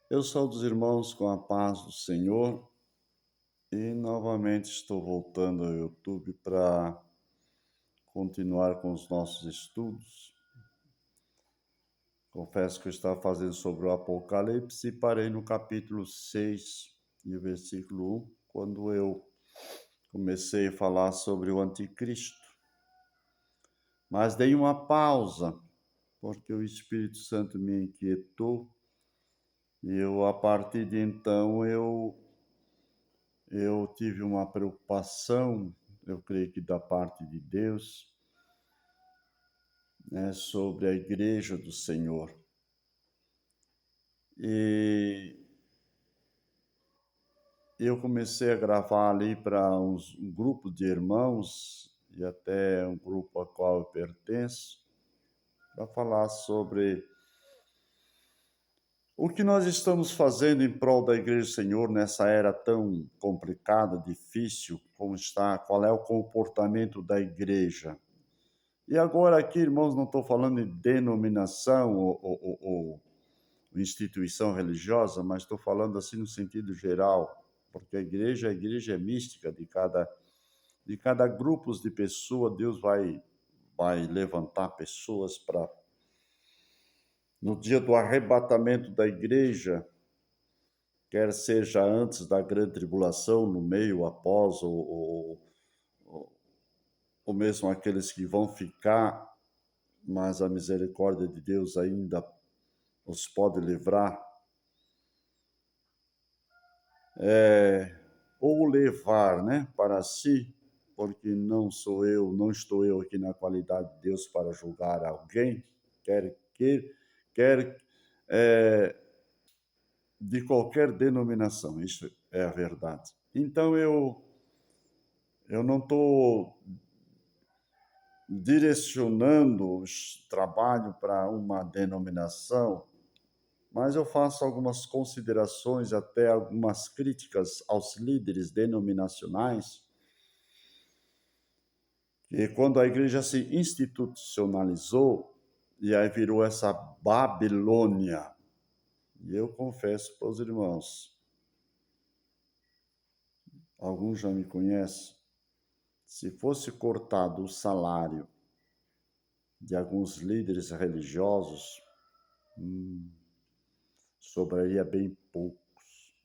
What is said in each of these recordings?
Eu saúdo os irmãos com a paz do Senhor e novamente estou voltando ao YouTube para continuar com os nossos estudos. Confesso que eu estava fazendo sobre o Apocalipse e parei no capítulo 6 e o versículo 1, quando eu comecei a falar sobre o anticristo. Mas dei uma pausa, porque o Espírito Santo me inquietou e a partir de então, eu tive uma preocupação, eu creio que da parte de Deus, né, sobre a igreja do Senhor. E eu comecei a gravar ali para um grupo de irmãos e até um grupo a qual eu pertenço, para falar sobre o que nós estamos fazendo em prol da Igreja do Senhor nessa era tão complicada, difícil, como está, qual é o comportamento da igreja. E agora aqui, irmãos, não estou falando de denominação ou instituição religiosa, mas estou falando assim no sentido geral, porque a igreja é mística, de cada grupo de pessoas, Deus vai levantar pessoas para, no dia do arrebatamento da igreja, quer seja antes da grande tribulação, no meio, após, ou mesmo aqueles que vão ficar, mas a misericórdia de Deus ainda os pode livrar, ou levar, né, para si, porque não estou eu aqui na qualidade de Deus para julgar alguém, quer de qualquer denominação, isso é a verdade. Então eu não estou direcionando o trabalho para uma denominação, mas eu faço algumas considerações, até algumas críticas aos líderes denominacionais, que quando a igreja se institucionalizou, e aí virou essa Babilônia, e eu confesso para os irmãos, alguns já me conhecem, se fosse cortado o salário de alguns líderes religiosos, sobraria bem poucos.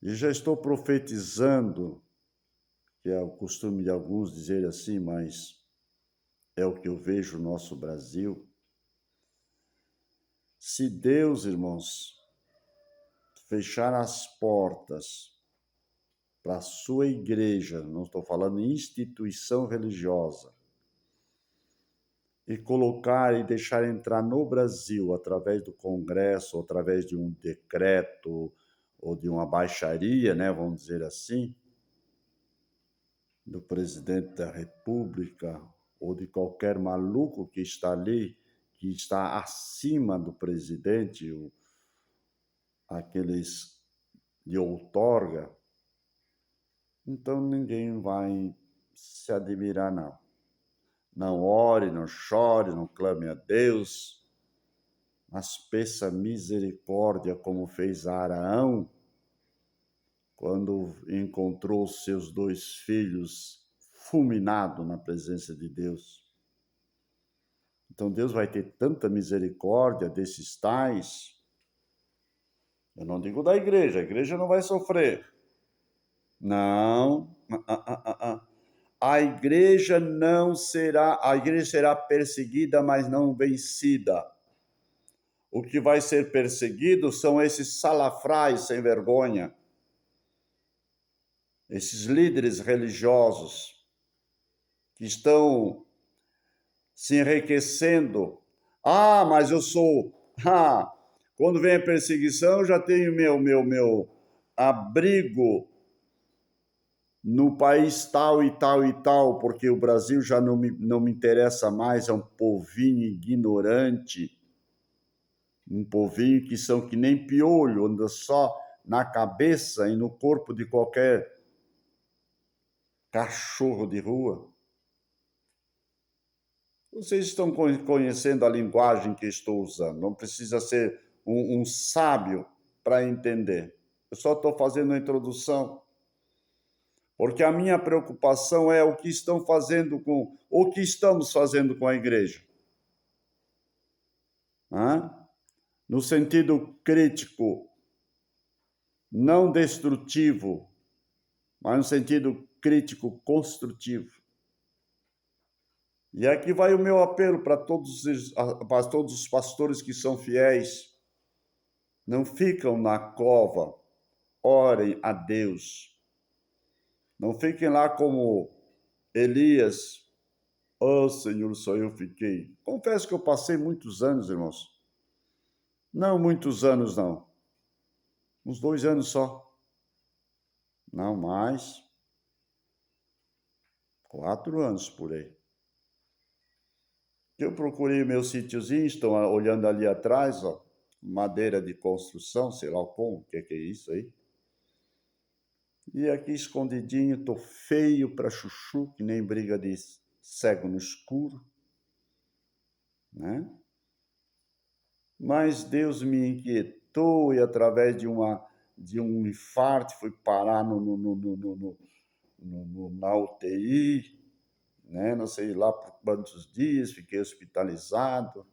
E já estou profetizando, que é o costume de alguns dizer assim, mas é o que eu vejo no nosso Brasil. Se Deus, irmãos, fechar as portas para a sua igreja, não estou falando em instituição religiosa, e colocar e deixar entrar no Brasil através do Congresso, através de um decreto ou de uma baixaria, né, vamos dizer assim, do presidente da República ou de qualquer maluco que está ali, que está acima do presidente, aqueles de outorga, então ninguém vai se admirar, não. Não ore, não chore, não clame a Deus, mas peça misericórdia, como fez Araão, quando encontrou seus 2 filhos fulminados na presença de Deus. Então Deus vai ter tanta misericórdia desses tais. Eu não digo da igreja, a igreja não vai sofrer. Não. A igreja não será, a igreja será perseguida, mas não vencida. O que vai ser perseguido são esses salafrais sem vergonha, esses líderes religiosos que estão se enriquecendo. Ah, mas eu sou. Ah, quando vem a perseguição, eu já tenho meu abrigo no país tal e tal e tal, porque o Brasil já não me interessa mais, é um povinho ignorante, um povinho que são que nem piolho, anda só na cabeça e no corpo de qualquer cachorro de rua. Vocês estão conhecendo a linguagem que estou usando, não precisa ser um sábio para entender. Eu só estou fazendo a introdução, porque a minha preocupação é o que estamos fazendo com a igreja. No sentido crítico, não destrutivo, mas no sentido crítico construtivo. E aqui vai o meu apelo para todos os pastores que são fiéis. Não ficam na cova, orem a Deus. Não fiquem lá como Elias. Oh, Senhor, só eu fiquei. Confesso que eu passei muitos anos, irmãos. Não muitos anos, não. Uns 2 anos só. Não mais. 4 anos por aí. Eu procurei meu sítiozinho, estão olhando ali atrás, ó, madeira de construção, sei lá como, o que é isso aí. E aqui escondidinho, tô feio para chuchu, que nem briga de cego no escuro, né? Mas Deus me inquietou e através de um infarto fui parar na UTI, né? Não sei lá por quantos dias, fiquei hospitalizado.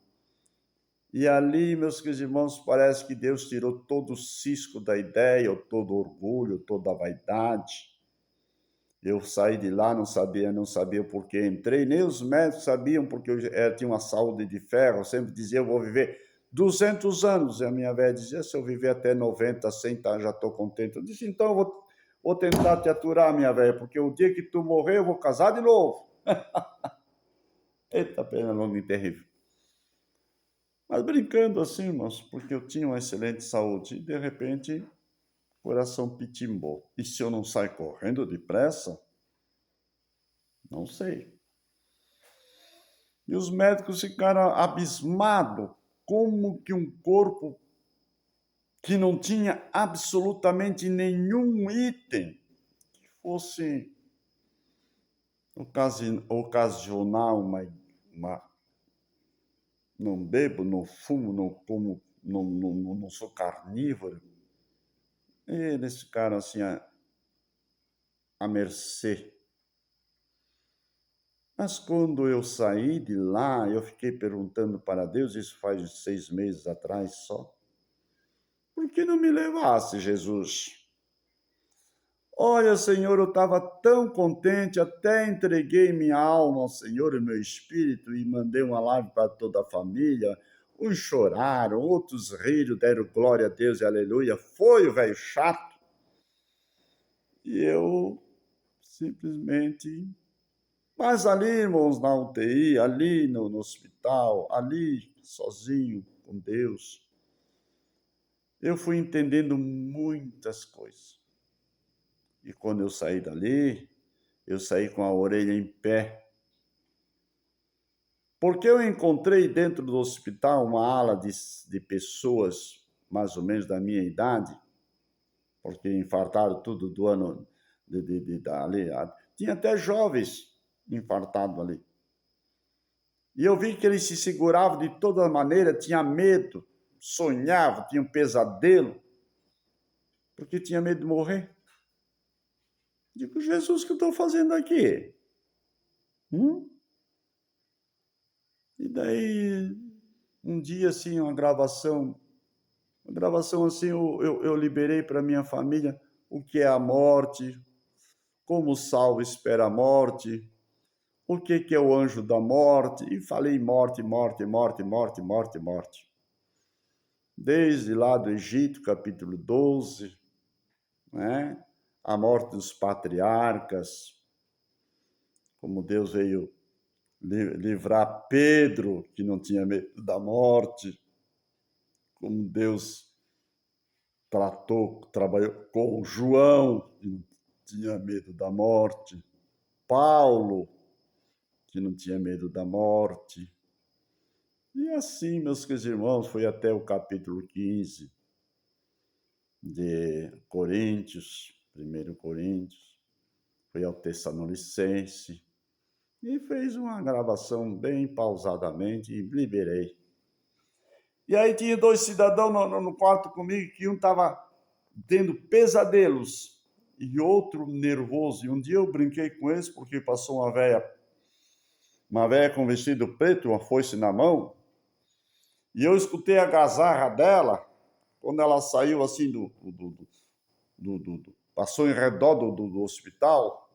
E ali, meus queridos irmãos, parece que Deus tirou todo o cisco da ideia, todo o orgulho, toda a vaidade. Eu saí de lá, não sabia por que entrei, nem os médicos sabiam, porque eu tinha uma saúde de ferro, eu sempre dizia, eu vou viver 200 anos, e a minha velha dizia, se eu viver até 90, 100, tá, já estou contente. Eu disse, então eu vou tentar te aturar, minha velha, porque o dia que tu morrer, eu vou casar de novo. Eita, pena longa e terrível. Mas brincando assim, irmãos, porque eu tinha uma excelente saúde, e de repente, o coração pitimbou. E se eu não sair correndo depressa? Não sei. E os médicos ficaram abismados. Como que um corpo que não tinha absolutamente nenhum item que fosse ocasionar não bebo, não fumo, não como, não sou carnívoro. E eles ficaram assim à mercê. Mas quando eu saí de lá, eu fiquei perguntando para Deus, isso faz 6 meses atrás só, por que não me levasse, Jesus? Olha, Senhor, eu estava tão contente, até entreguei minha alma ao Senhor e meu espírito e mandei uma live para toda a família. Uns choraram, outros riram, deram glória a Deus e aleluia. Foi o velho chato. E eu simplesmente... Mas ali, irmãos, na UTI, ali no hospital, ali sozinho com Deus, eu fui entendendo muitas coisas. E quando eu saí dali, eu saí com a orelha em pé. Porque eu encontrei dentro do hospital uma ala de pessoas mais ou menos da minha idade, porque infartaram tudo do ano ali. Tinha até jovens infartados ali. E eu vi que eles se seguravam de toda maneira, tinha medo, sonhava, tinha um pesadelo, porque tinha medo de morrer. Digo, Jesus, o que eu estou fazendo aqui? E daí, um dia, assim, uma gravação assim, eu liberei para minha família o que é a morte, como o salvo espera a morte, o que é o anjo da morte, e falei morte, morte, morte, morte, morte, morte. Desde lá do Egito, capítulo 12, né? A morte dos patriarcas, como Deus veio livrar Pedro, que não tinha medo da morte, como Deus trabalhou com João, que não tinha medo da morte, Paulo, que não tinha medo da morte. E assim, meus queridos irmãos, foi até o capítulo 15 de Coríntios, 1 Coríntios, foi ao Tessalonicense, e fez uma gravação bem pausadamente e liberei. E aí tinha dois cidadãos no quarto comigo, que um estava tendo pesadelos e outro nervoso. E um dia eu brinquei com eles, porque passou uma velha com vestido preto, uma foice na mão, e eu escutei a gazarra dela, quando ela saiu assim passou em redor do hospital,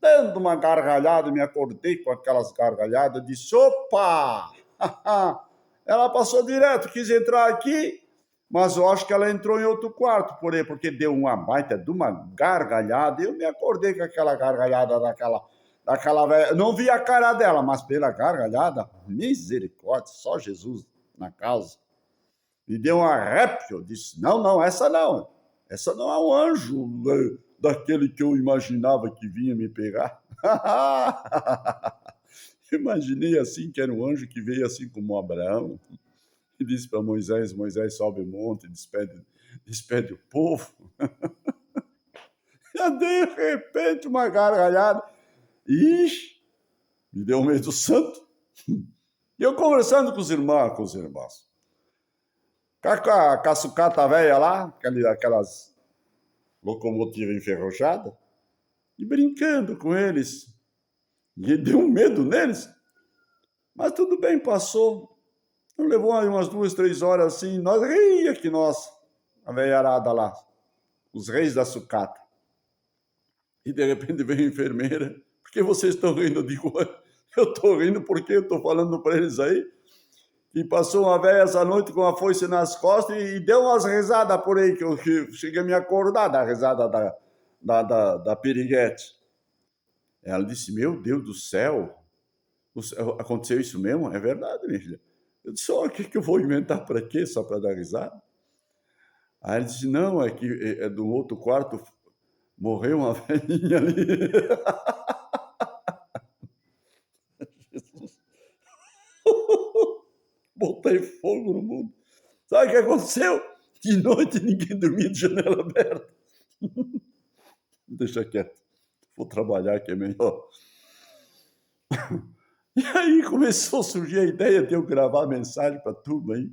dando uma gargalhada, me acordei com aquelas gargalhadas, disse, opa! Ela passou direto, quis entrar aqui, mas eu acho que ela entrou em outro quarto, porém, porque deu uma baita de uma gargalhada, e eu me acordei com aquela gargalhada daquela velha. Não vi a cara dela, mas pela gargalhada, misericórdia, só Jesus na casa. Me deu um arrepio, disse, não, essa não. Essa não é um anjo daquele que eu imaginava que vinha me pegar. Imaginei assim que era um anjo que veio assim como Abraão e disse para Moisés, Moisés sobe o monte, despede o povo. E de repente uma gargalhada. Ixi, me deu um medo santo. E eu conversando com os irmãos. Com a sucata velha lá, aquelas locomotivas enferrujadas, e brincando com eles. E deu um medo neles. Mas tudo bem, passou. Não levou aí umas 2, 3 horas assim, nós ria que nós, a velharada lá, os reis da sucata. E de repente veio a enfermeira, por que vocês estão rindo? Eu digo, eu estou rindo porque eu estou falando para eles aí, e passou uma velha essa noite com a foice nas costas e deu umas risadas por aí, que eu cheguei a me acordar da risada da piriguete. Ela disse, meu Deus do céu, aconteceu isso mesmo? É verdade, minha filha. Eu disse, o que eu vou inventar para quê? Só para dar risada? Aí ele disse, não, é que do outro quarto morreu uma velhinha ali. Jesus. Botei fogo no mundo. Sabe o que aconteceu? De noite ninguém dormia de janela aberta. Deixa quieto. Vou trabalhar que é melhor. E aí começou a surgir a ideia de eu gravar mensagem para a turma aí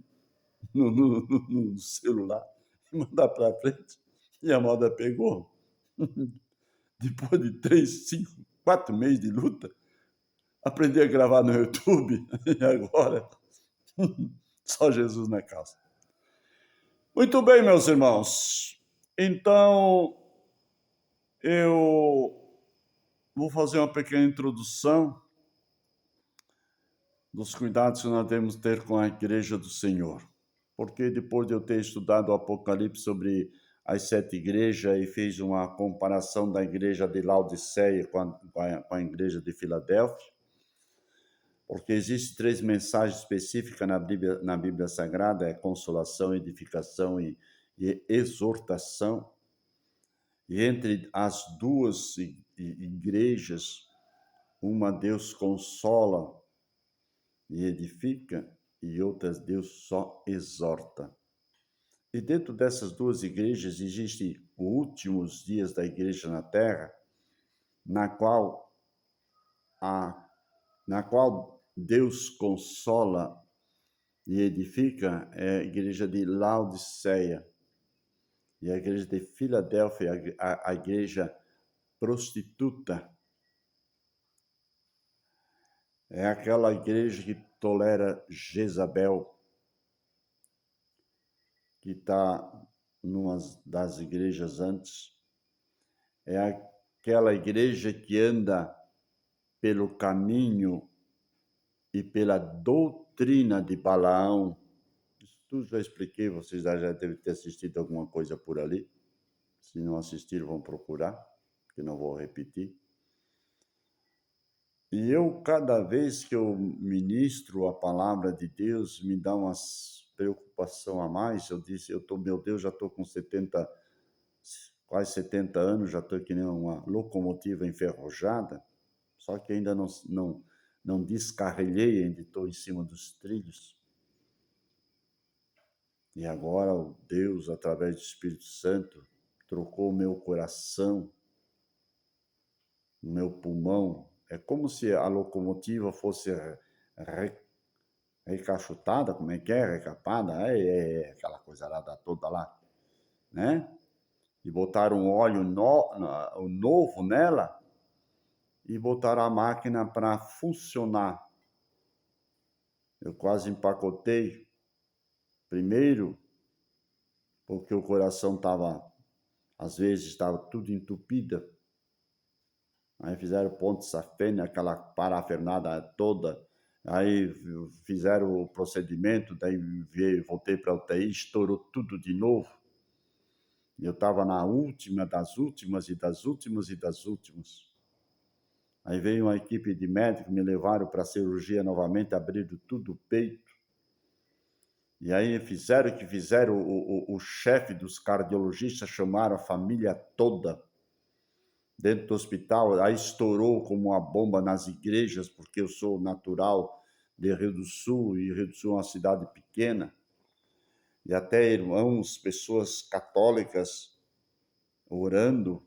no celular e mandar para frente. E a moda pegou. Depois de 3, 5, 4 meses de luta, aprendi a gravar no YouTube. E agora, só Jesus na casa. Muito bem, meus irmãos. Então, eu vou fazer uma pequena introdução dos cuidados que nós devemos ter com a igreja do Senhor. Porque depois de eu ter estudado o Apocalipse sobre as 7 igrejas e fez uma comparação da igreja de Laodiceia com a igreja de Filadélfia, porque existem 3 mensagens específicas na Bíblia Sagrada, é consolação, edificação e exortação. E entre as duas igrejas, uma Deus consola e edifica, e outras Deus só exorta. E dentro dessas duas igrejas existem os últimos dias da igreja na terra, na qual Deus consola e edifica, é a igreja de Laodiceia. E a igreja de Filadélfia, a igreja prostituta. É aquela igreja que tolera Jezabel, que está numa das igrejas antes. É aquela igreja que anda pelo caminho e pela doutrina de Balaão. Isso tudo já expliquei, vocês já devem ter assistido alguma coisa por ali. Se não assistiram, vão procurar, que não vou repetir. E eu, cada vez que eu ministro a palavra de Deus, me dá uma preocupação a mais. Eu disse, meu Deus, já estou com quase 70 anos, já estou que nem uma locomotiva enferrujada, só que ainda não descarrilhei, ainda estou em cima dos trilhos. E agora o Deus, através do Espírito Santo, trocou o meu coração, o meu pulmão. É como se a locomotiva fosse recachutada, como é que é? Recapada, aquela coisa lá toda lá, né? E botaram um óleo novo nela e botaram a máquina para funcionar. Eu quase empacotei. Primeiro, porque o coração estava, às vezes, estava tudo entupido. Aí fizeram ponte safena, aquela parafernada toda. Aí fizeram o procedimento, daí voltei para a UTI, estourou tudo de novo. Eu estava na última das últimas e das últimas e das últimas. Aí veio uma equipe de médicos, me levaram para a cirurgia novamente, abriram tudo o peito. E aí fizeram, o chefe dos cardiologistas chamaram a família toda dentro do hospital. Aí estourou como uma bomba nas igrejas, porque eu sou natural de Rio do Sul, e Rio do Sul é uma cidade pequena. E até irmãos, pessoas católicas orando.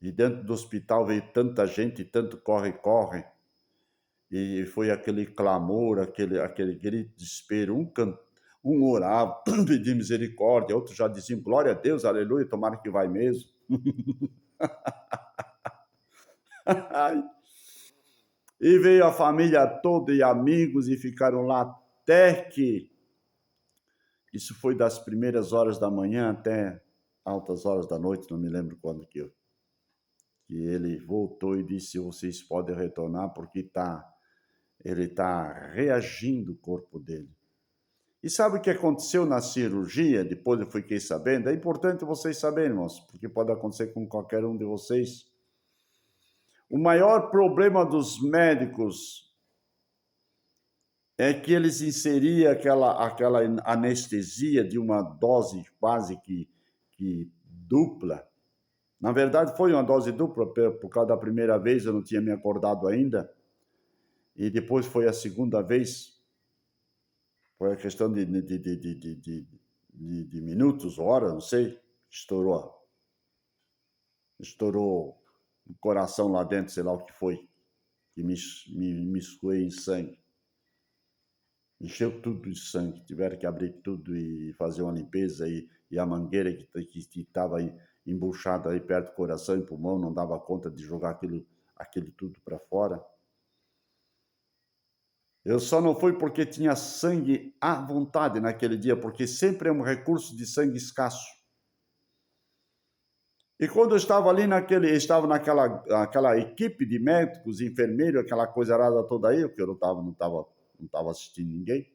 E dentro do hospital veio tanta gente, tanto corre-corre. E foi aquele clamor, aquele grito de desespero. Um orava, pedir misericórdia, outro já dizia glória a Deus, aleluia, tomara que vai mesmo. E veio a família toda e amigos e ficaram lá até que... Isso foi das primeiras horas da manhã até altas horas da noite, não me lembro quando que ele voltou e disse: vocês podem retornar porque ele está reagindo o corpo dele. E sabe o que aconteceu na cirurgia? Depois eu fiquei sabendo. É importante vocês saberem, irmãos, porque pode acontecer com qualquer um de vocês. O maior problema dos médicos é que eles inseriam aquela anestesia de uma dose quase que dupla. Na verdade, foi uma dose dupla, por causa da primeira vez eu não tinha me acordado ainda. E depois foi a segunda vez. Foi a questão de minutos, horas, não sei. Estourou o coração lá dentro, sei lá o que foi. Que me escoei em sangue. Encheu tudo de sangue. Tiveram que abrir tudo e fazer uma limpeza. E a mangueira que estava aí embuchada aí perto do coração e pulmão, não dava conta de jogar aquele tudo para fora. Eu só não fui porque tinha sangue à vontade naquele dia, porque sempre é um recurso de sangue escasso. E quando eu estava ali estava naquela equipe de médicos, enfermeiros, aquela coisa arada toda aí, porque eu não estava assistindo ninguém.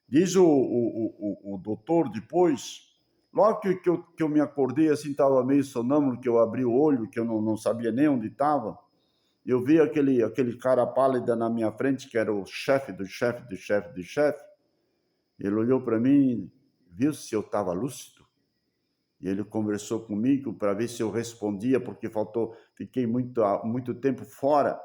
Diz o doutor depois, logo que eu me acordei, assim, estava meio sonâmbulo, que eu abri o olho, que eu não sabia nem onde estava. Eu vi aquele cara pálido na minha frente, que era o chefe do chefe do chefe do chefe. Ele olhou para mim, viu se eu estava lúcido. E ele conversou comigo para ver se eu respondia, porque fiquei muito tempo fora.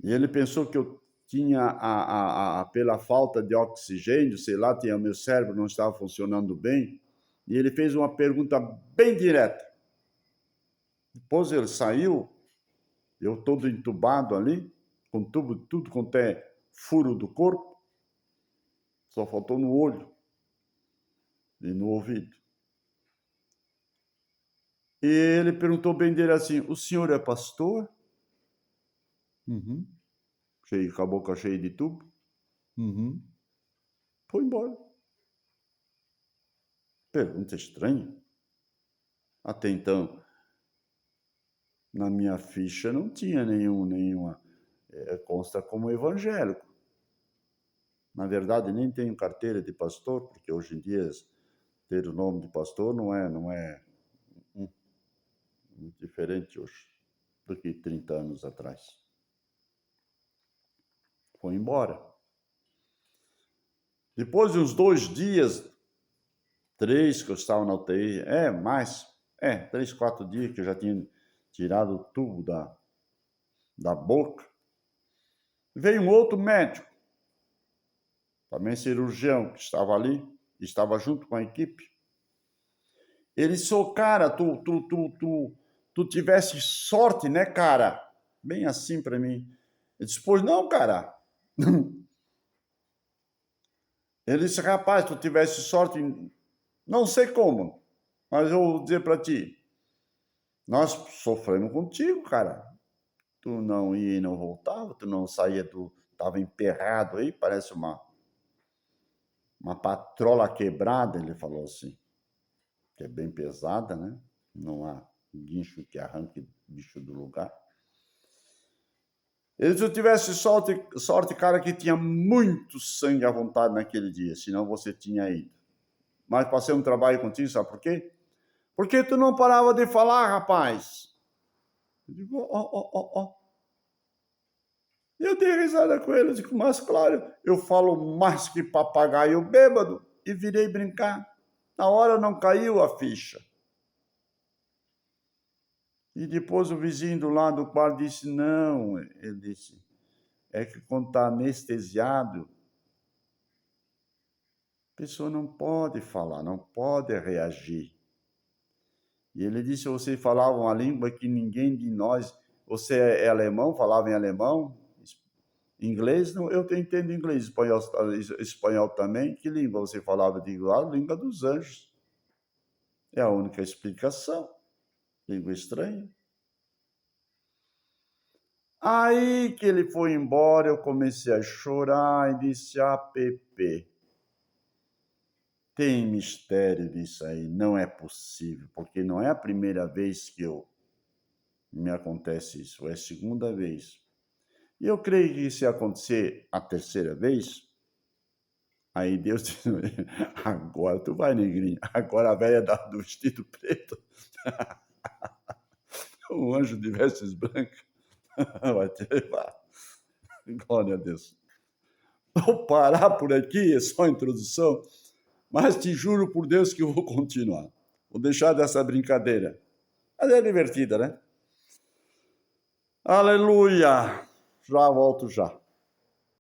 E ele pensou que eu tinha, pela falta de oxigênio, sei lá, meu cérebro não estava funcionando bem. E ele fez uma pergunta bem direta. Depois ele saiu, eu todo entubado ali, com tudo quanto é furo do corpo, só faltou no olho e no ouvido. E ele perguntou bem dele assim: o senhor é pastor? Uhum. Com a boca cheia de tubo. Uhum. Foi embora. Pergunta estranha. Até então, na minha ficha não tinha nenhuma. Consta como evangélico. Na verdade, nem tenho carteira de pastor, porque hoje em dia ter o nome de pastor não é diferente hoje do que 30 anos atrás. Foi embora. Depois de uns 2 dias, 3 que eu estava na UTI, 3, 4 dias que eu já tinha tirado o tubo da boca, veio um outro médico, também cirurgião, que estava ali, estava junto com a equipe. Ele disse: cara, tu tivesse sorte, né, cara? Bem assim para mim. Ele disse: pois não, cara. Ele disse, rapaz, tu tivesse sorte, não sei como, mas eu vou dizer para ti, nós sofremos contigo, cara. Tu não ia e não voltava, tu não saía do... Tava emperrado aí, parece uma patrola quebrada, ele falou assim, que é bem pesada, né? Não há guincho que arranque bicho do lugar. Ele, se eu tivesse sorte, cara, que tinha muito sangue à vontade naquele dia, senão você tinha ido. Mas passei um trabalho contigo, sabe por quê? Porque tu não parava de falar, rapaz. Eu digo, ó. Eu dei risada com ele, eu digo, mas claro, eu falo mais que papagaio bêbado, e virei brincar. Na hora não caiu a ficha. E depois o vizinho do lado do quarto disse, não, ele disse, é que quando está anestesiado, a pessoa não pode falar, não pode reagir. E ele disse, você falava uma língua que ninguém de nós... Você é alemão, falava em alemão? Inglês? Não, eu entendo inglês, espanhol também. Que língua você falava? Digo, a língua dos anjos. É a única explicação. Língua estranha. Aí que ele foi embora, eu comecei a chorar e disse, Pepe, tem mistério disso aí, não é possível, porque não é a primeira vez que me acontece isso, é a segunda vez. E eu creio que se acontecer a terceira vez, aí Deus disse, agora tu vai, negrinho, agora a velha do vestido preto, o anjo de vestes brancas, vai te levar. Glória a Deus. Vou parar por aqui, é só a introdução, mas te juro por Deus que eu vou continuar. Vou deixar dessa brincadeira. Mas é divertida, né? Aleluia! Já volto já.